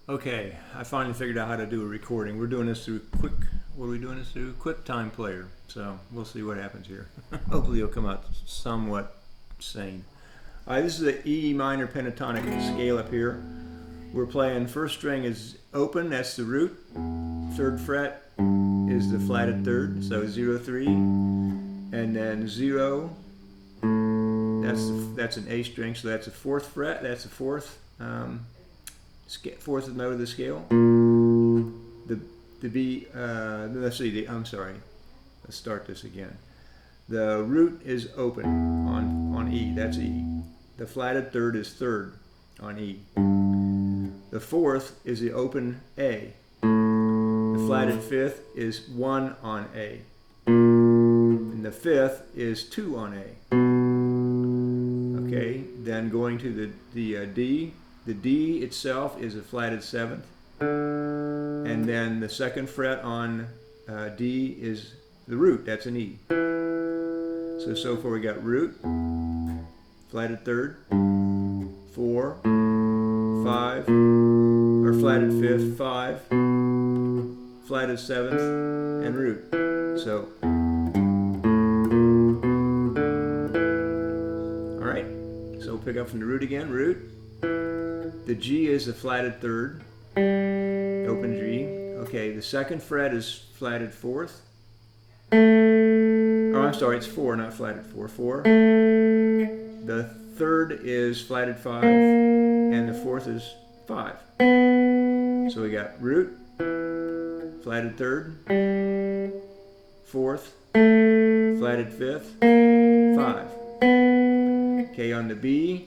Okay, I finally figured out how to do a recording. We're doing this through what are we doing this through? QuickTime Player. So we'll see what happens here. Hopefully it'll come out somewhat sane. This is the E minor pentatonic scale up here. We're playing first string is open, that's the root. Third fret is the flatted third, so 0, 3. And then 0, that's an A string, so that's a fourth fret, that's the fourth. Fourth note of the scale. The B. Let's see. I'm sorry. Let's start this again. The root is open on E. That's E. The flatted third is third on E. The fourth is the open A. The flatted fifth is 1 on A. And the fifth is 2 on A. Okay. Then going to the D. The D itself is a flatted seventh, and then the second fret on D is the root, that's an E. So far we got root, flatted third, 4, 5, or flatted fifth, 5, flatted seventh, and root. So, alright, so we'll pick up from the root again, root. The G is the flatted third, open G. Okay, the second fret is flatted fourth. Oh, I'm sorry, it's 4, not flatted 4. 4. The third is flatted 5, and the fourth is 5. So we got root, flatted third, fourth, flatted fifth, 5. Okay, on the B,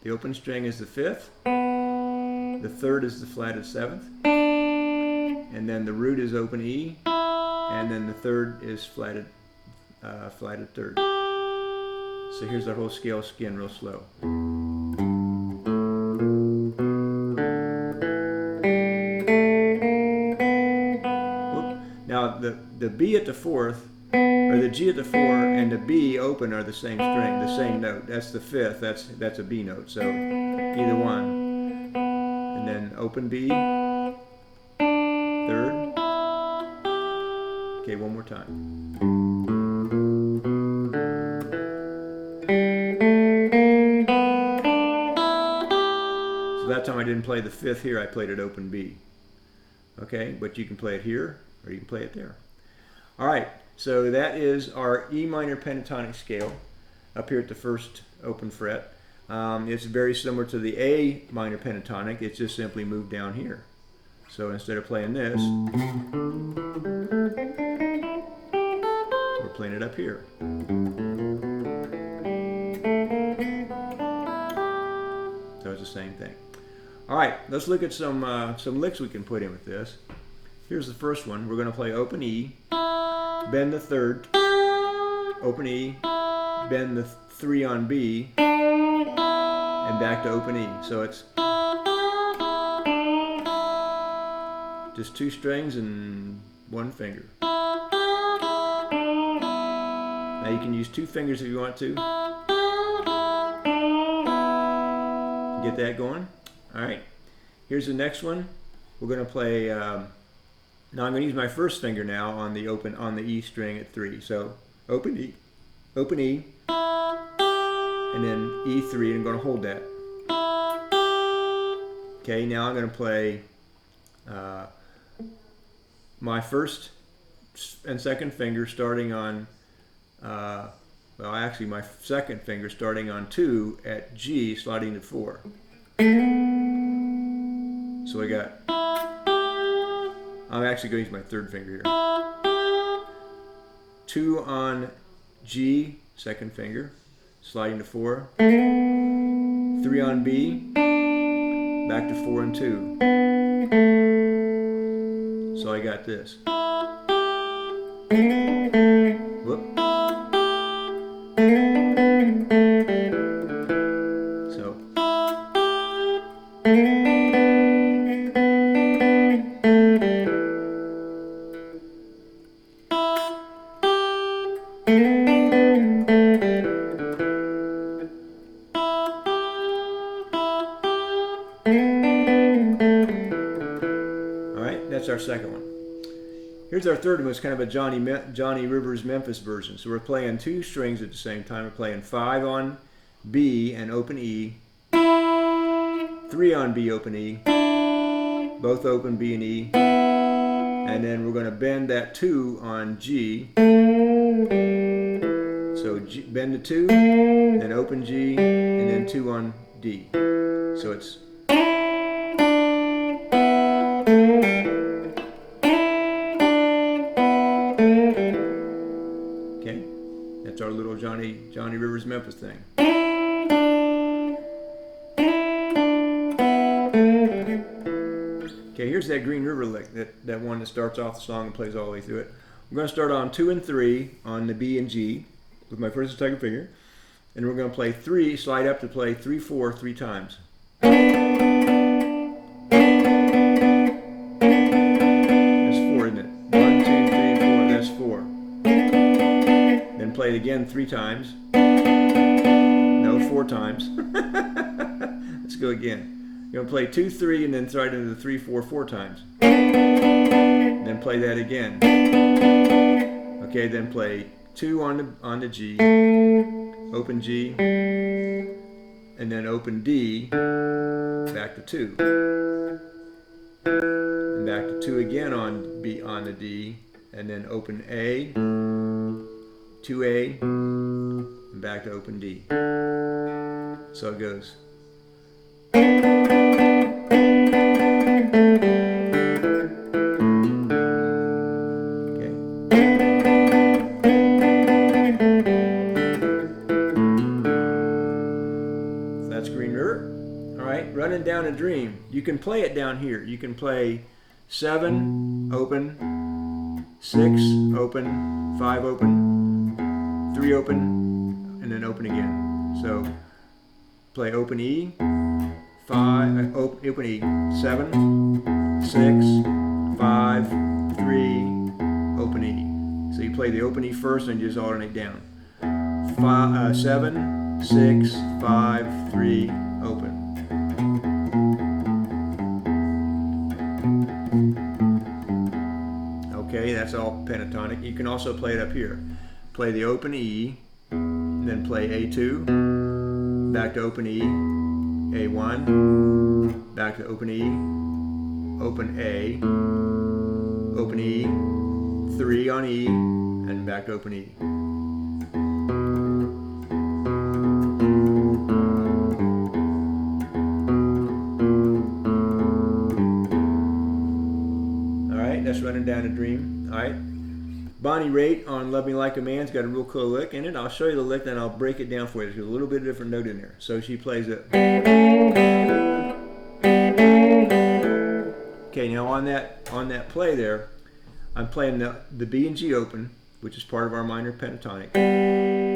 the open string is the fifth. The third is the flatted seventh, and then the root is open E, and then the third is flatted third. So here's our whole scale again, real slow. Whoop. Now the B at the fourth, or the G at the 4 and the B open are the same string, the same note. That's the fifth. That's a B note. So either one. And then open B, third. Okay, one more time. So that time I didn't play the fifth here, I played it open B. Okay, but you can play it here or you can play it there. Alright, so that is our E minor pentatonic scale up here at the first open fret. It's very similar to the A minor pentatonic, it's just simply moved down here. So instead of playing this, we're playing it up here. So it's the same thing. Alright, let's look at some licks we can put in with this. Here's the first one. We're going to play open E, bend the third, open E, bend the 3 on B, and back to open E. So it's just 2 strings and 1 finger. Now you can use 2 fingers if you want to. Get that going. Alright, here's the next one. We're going to play, now I'm going to use my first finger now on the E string at 3. So open E, and then E3, and I'm going to hold that. Okay, now I'm going to play my first and second finger starting on, well actually my second finger starting on 2 at G, sliding to 4. So I got, I'm actually going to use my third finger here. 2 on G, second finger, sliding to 4. 3 on B, back to 4 and 2. So I got this. Whoop. So. That's our second one. Here's our third one. It's kind of a Johnny Rivers Memphis version. So we're playing two strings at the same time. We're playing 5 on B and open E, 3 on B open E, both open B and E, and then we're going to bend that 2 on G. So G, bend the 2, then open G, and then 2 on D. So it's okay. That's our little Johnny Rivers Memphis thing. Okay, here's that Green River lick, that one that starts off the song and plays all the way through it. We're going to start on 2 and 3 on the B and G with my first and second finger, and we're going to play 3, slide up to play 3, 4 3 times. That's 4, isn't it? 1, 2, 3, 4. That's 4. Then play it again 3 times. No, 4 times. Let's go again. You're going to play 2, 3, and then slide into the 3, 4 4 times. Then play that again. Okay, then play 2 on the G, open G, and then open D, back to 2, and back to 2 again on B on the D, and then open A, 2A, and back to open D. So it goes. Running Down a Dream. You can play it down here. You can play 7 open, 6 open, 5 open, 3 open, and then open again. So play open E, 5, open E, 7, 6, 5, 3, open E. So you play the open E first and just alternate down. 7, 6, 5, 3, open. Okay, that's all pentatonic. You can also play it up here. Play the open E, then play A2, back to open E, A1, back to open E, open A, open E, 3 on E, and back to open E. That's Running Down a Dream. Alright. Bonnie Raitt on Love Me Like a Man's got a real cool lick in it. I'll show you the lick, then I'll break it down for you. There's a little bit of different note in there. So she plays it. Okay, now on that play there, I'm playing the B and G open, which is part of our minor pentatonic.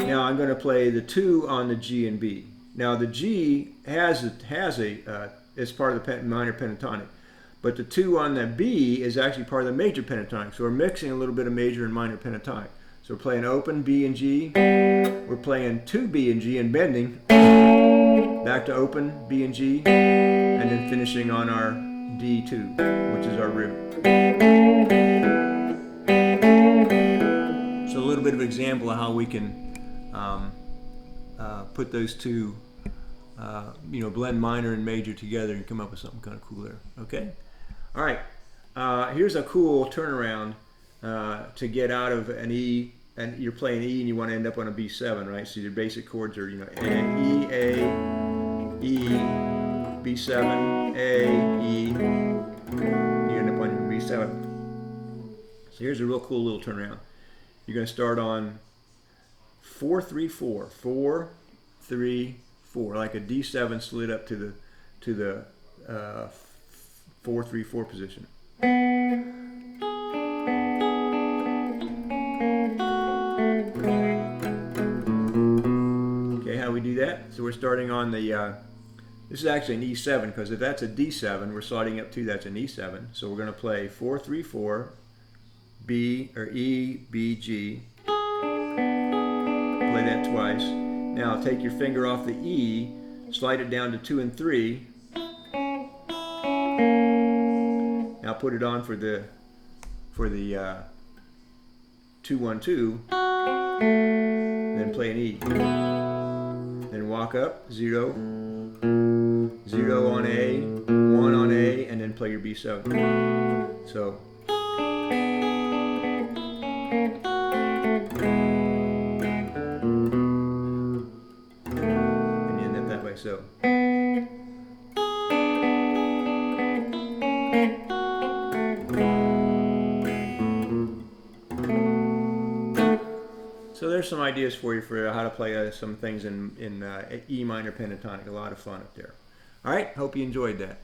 Now I'm going to play the 2 on the G and B. Now the G it's part of the minor pentatonic. But the 2 on the B is actually part of the major pentatonic. So we're mixing a little bit of major and minor pentatonic. So we're playing open B and G. We're playing 2 B and G and bending. Back to open B and G. And then finishing on our D2, which is our root. So a little bit of an example of how we can put those two, blend minor and major together and come up with something kind of cool there. Okay? All right, here's a cool turnaround to get out of an E, and you're playing E and you want to end up on a B7, right? So your basic chords are, E, A, E, B7, A, E, you end up on your B7. So here's a real cool little turnaround. You're going to start on 4, 3, 4, 4, 3, 4, like a D7 slid up to the 4, 3, 4 position. Okay, how do we do that? So we're starting on the, this is actually an E7, because if that's a D7, we're sliding up to that's an E7. So we're going to play 4, 3, 4, B, or E, B, G. Play that twice. Now take your finger off the E, slide it down to 2 and 3. Now put it on for the 2-1-2, then play an E. Then walk up, 0, 0 on A, 1 on A, and then play your B7. So. And you end up that way, so. So there's some ideas for you for how to play some things in E minor pentatonic. A lot of fun up there. All right, hope you enjoyed that.